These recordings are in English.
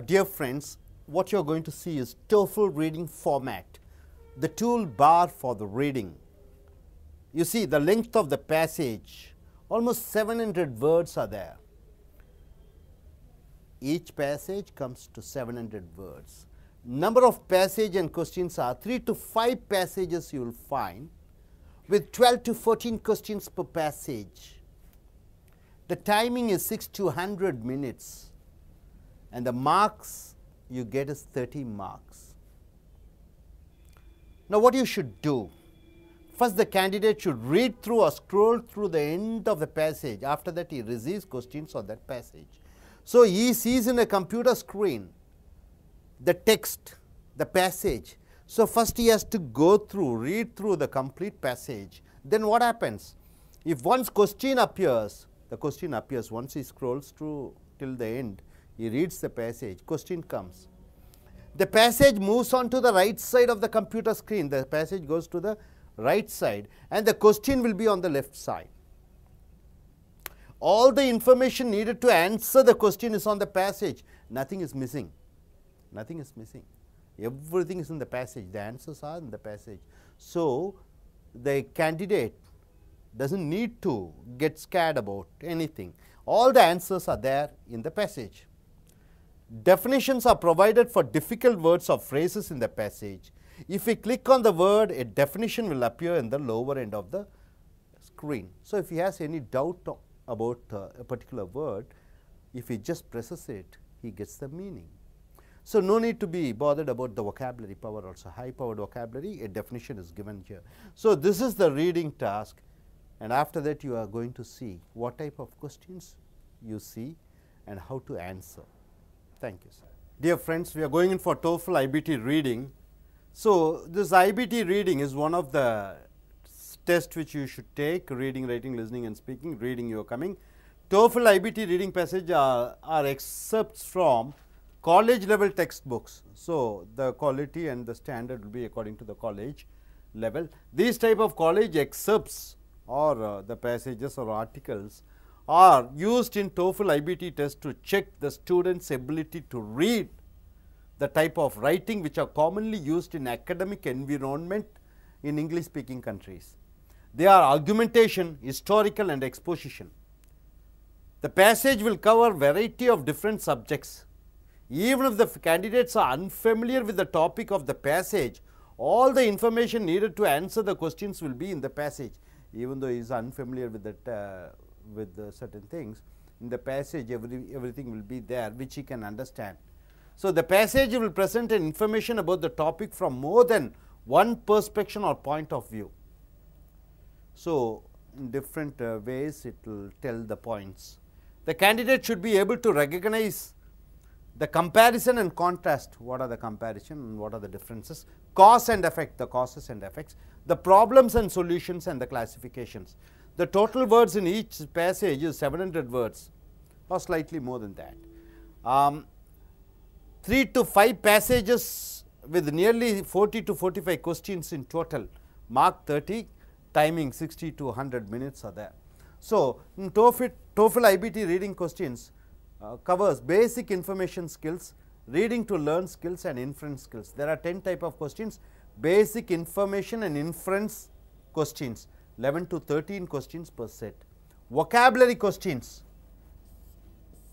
Dear friends, what you are going to see is Toefl reading format, the toolbar for the reading. You see the length of the passage, almost 700 words are there. Each passage comes to 700 words. Number of passage and questions are 3 to 5 passages you will find with 12 to 14 questions per passage. The timing is 6 to 100 minutes and the marks you get is 30 marks. Now what you should do? First the candidate should read through or scroll through the end of the passage. After that he receives questions on that passage. So he sees in a computer screen the text, the passage. So first he has to go through, read through the complete passage. Then what happens? If once question appears, the question appears once he scrolls through till the end, he reads the passage, question comes. The passage moves on to the right side of the computer screen. The passage goes to the right side and the question will be on the left side. All the information needed to answer the question is on the passage. Nothing is missing. Nothing is missing. Everything is in the passage. The answers are in the passage. So the candidate doesn't need to get scared about anything. All the answers are there in the passage. Definitions are provided for difficult words or phrases in the passage. If we click on the word, a definition will appear in the lower end of the screen. So if he has any doubt about a particular word, if he just presses it, he gets the meaning. So no need to be bothered about the vocabulary power also. High powered vocabulary, a definition is given here. So this is the reading task, and after that you are going to see what type of questions you see and how to answer. Thank you, sir. Dear friends, we are going in for Toefl Ibt Reading. So this IBT reading is one of the tests which you should take: reading, writing, listening and speaking. Reading you are coming. Toefl Ibt reading passage are excerpts from college level textbooks. So the quality and the standard will be according to the college level. These type of college excerpts or the passages or articles are used in Toefl Ibt test to check the student's ability to read, the type of writing which are commonly used in academic environment in English speaking countries. They are argumentation, historical and exposition. The passage will cover variety of different subjects. Even if the candidates are unfamiliar with the topic of the passage, all the information needed to answer the questions will be in the passage. Even though he is unfamiliar with that with certain things, in the passage everything will be there which he can understand. So the passage will present an information about the topic from more than one perspective or point of view. So in different ways it will tell the points. The candidate should be able to recognize the comparison and contrast. What are the comparison and what are the differences? Cause and effect, the causes and effects, the problems and solutions and the classifications. The total words in each passage is 700 words or slightly more than that. 3 to 5 passages with nearly 40 to 45 questions in total, mark 30, timing 60 to 100 minutes are there. So in Toefl Ibt reading questions covers basic information skills, reading to learn skills and inference skills. There are 10 type of questions: basic information and inference questions, 11 to 13 questions per set. Vocabulary questions,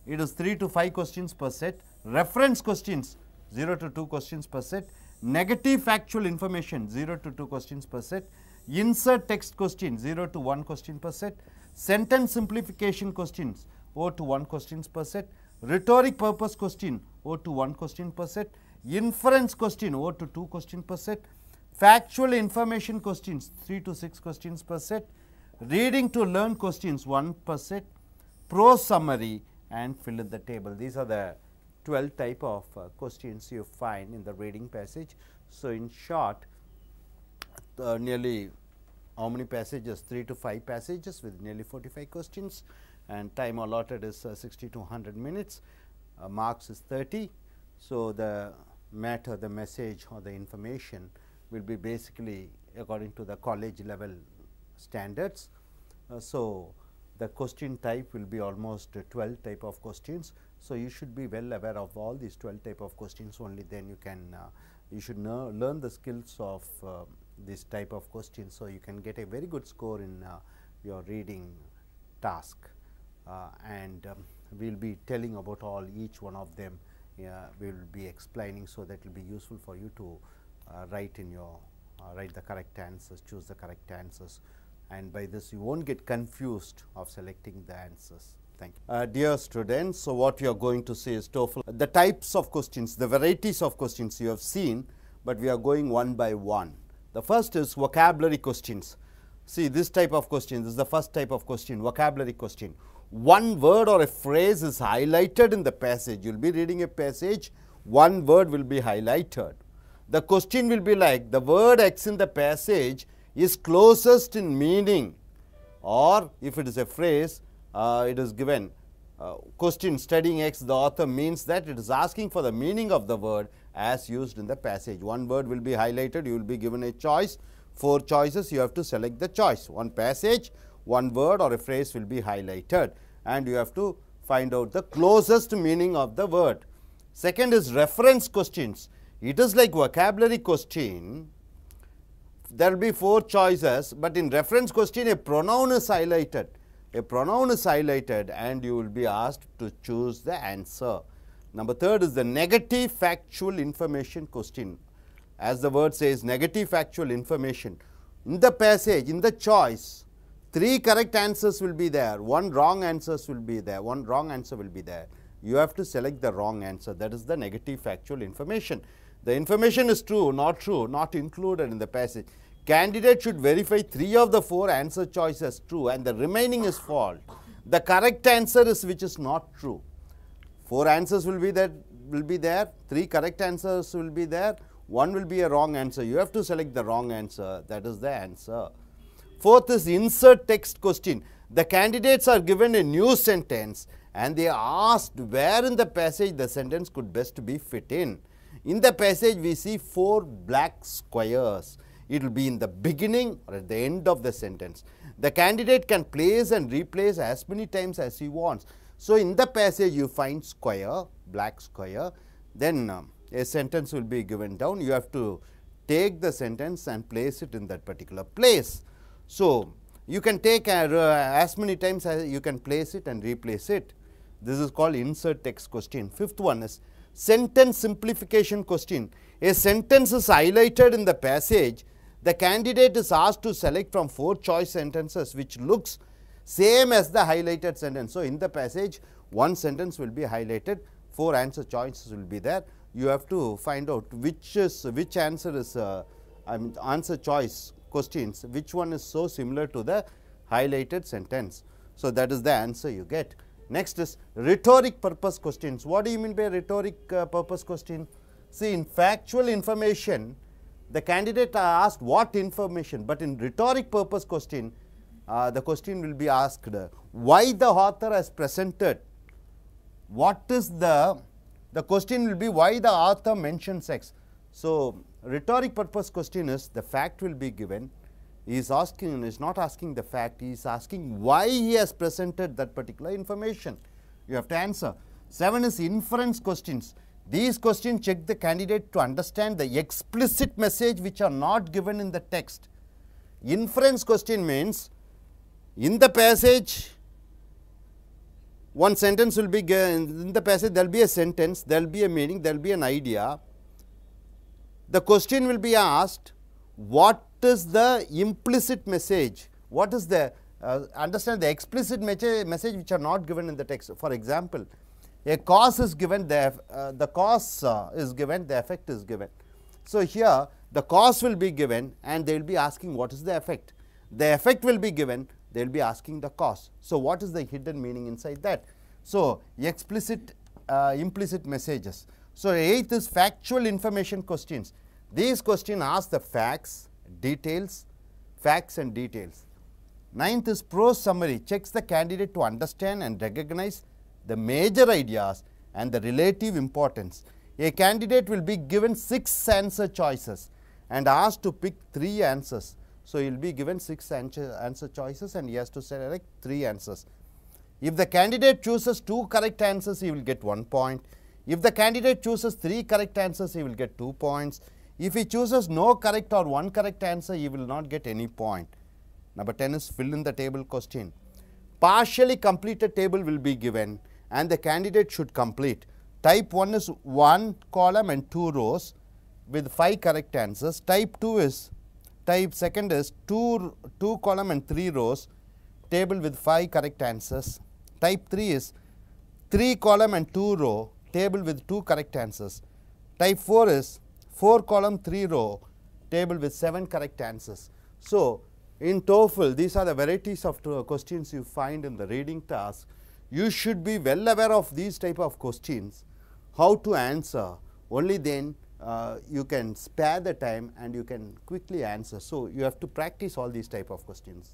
it is 3 to 5 questions per set. Reference questions, 0 to 2 questions per set. Negative factual information, 0 to 2 questions per set. Insert text question, 0 to 1 question per set. Sentence simplification questions, 0 to 1 questions per set. Rhetoric purpose question, 0 to 1 question per set. Inference question, 0 to 2 questions per set. Factual information questions, 3 to 6 questions per set. Reading to learn questions, 1 per set. Prose summary and fill in the table. These are the 12 type of questions you find in the reading passage. So in short, nearly how many passages? 3 to 5 passages with nearly 45 questions, and time allotted is 60 to 100 minutes. Marks is 30. So the matter, the message or the information will be basically according to the college level standards. So the question type will be almost 12 type of questions. So, you should be well aware of all these 12 type of questions, only then you can you should learn the skills of this type of questions. So, you can get a very good score in your reading task, and we will be telling about each one of them. We will be explaining, so that will be useful for you to write in your write the correct answers, choose the correct answers, and by this you won't get confused of selecting the answers. Thank you. Dear students, so what you are going to see is TOEFL. The types of questions, the varieties of questions you have seen, but we are going one by one. The first is vocabulary questions. See, this type of question, this is the first type of question, vocabulary question. One word or a phrase is highlighted in the passage. You will be reading a passage, one word will be highlighted. The question will be like, the word X in the passage is closest in meaning, or if it is a phrase, it is given question studying X, the author means that it is asking for the meaning of the word as used in the passage. One word will be highlighted, you will be given a choice, 4 choices, you have to select the choice. One passage, one word or a phrase will be highlighted, and you have to find out the closest meaning of the word. Second is reference questions. It is like vocabulary question, there will be 4 choices, but in reference question a pronoun is highlighted. A pronoun is highlighted and you will be asked to choose the answer. Number 3rd is the negative factual information question. As the word says, negative factual information. In the passage, in the choice, 3 correct answers will be there, 1 wrong answers will be there, 1 wrong answer will be there. You have to select the wrong answer, that is the negative factual information. The information is true, not included in the passage. Candidate should verify 3 of the 4 answer choices true and the remaining is false. The correct answer is which is not true. 4 answers will be there, 3 correct answers will be there, 1 will be a wrong answer. You have to select the wrong answer, that is the answer. 4th is insert text question. The candidates are given a new sentence and they are asked where in the passage the sentence could best be fit in. In the passage we see 4 black squares. It will be in the beginning or at the end of the sentence. The candidate can place and replace as many times as he wants. So, in the passage you find square, black square, then a sentence will be given down. You have to take the sentence and place it in that particular place. So, you can take as many times as you can place it and replace it. This is called insert text question. 5th one is sentence simplification question. A sentence is highlighted in the passage. The candidate is asked to select from 4 choice sentences which looks same as the highlighted sentence. So, in the passage 1 sentence will be highlighted, 4 answer choices will be there. You have to find out which answer is answer choice questions, which one is so similar to the highlighted sentence. So, that is the answer you get. Next is rhetoric purpose questions. What do you mean by rhetoric purpose question? See, in factual information, the candidate are asked what information, but in rhetoric purpose question, the question will be asked why the author has presented. What is the question will be why the author mentions X. So, rhetoric purpose question is the fact will be given. He is not asking the fact, he is asking why he has presented that particular information. You have to answer. 7 is inference questions. These questions check the candidate to understand the explicit message which are not given in the text. Inference question means in the passage, one sentence will be given, in the passage there will be a sentence, there will be a meaning, there will be an idea. The question will be asked, what is the implicit message? What is the, understand the explicit message which are not given in the text. For example, a cause is given, the cause is given, the effect is given. So, here the cause will be given and they will be asking what is the effect. The effect will be given, they will be asking the cause. So, what is the hidden meaning inside that? So, explicit, implicit messages. So, 8th is factual information questions. These questions ask the facts and details. 9th is prose summary, checks the candidate to understand and recognize the major ideas and the relative importance. A candidate will be given 6 answer choices and asked to pick 3 answers. So, he will be given 6 answer choices and he has to select 3 answers. If the candidate chooses 2 correct answers, he will get 1 point. If the candidate chooses 3 correct answers, he will get 2 points. If he chooses no correct or 1 correct answer, he will not get any point. Number 10 is fill in the table question. Partially completed table will be given and the candidate should complete. Type 1 is 1 column and 2 rows with 5 correct answers. Type 2 is, second is 2 column and 3 rows, table with 5 correct answers. Type 3 is 3 column and 2 row, table with 2 correct answers. Type 4 is 4 column 3 row, table with 7 correct answers. So, in TOEFL, these are the varieties of questions you find in the reading task. You should be well aware of these type of questions, how to answer. Only then you can spare the time and you can quickly answer. So, you have to practice all these type of questions.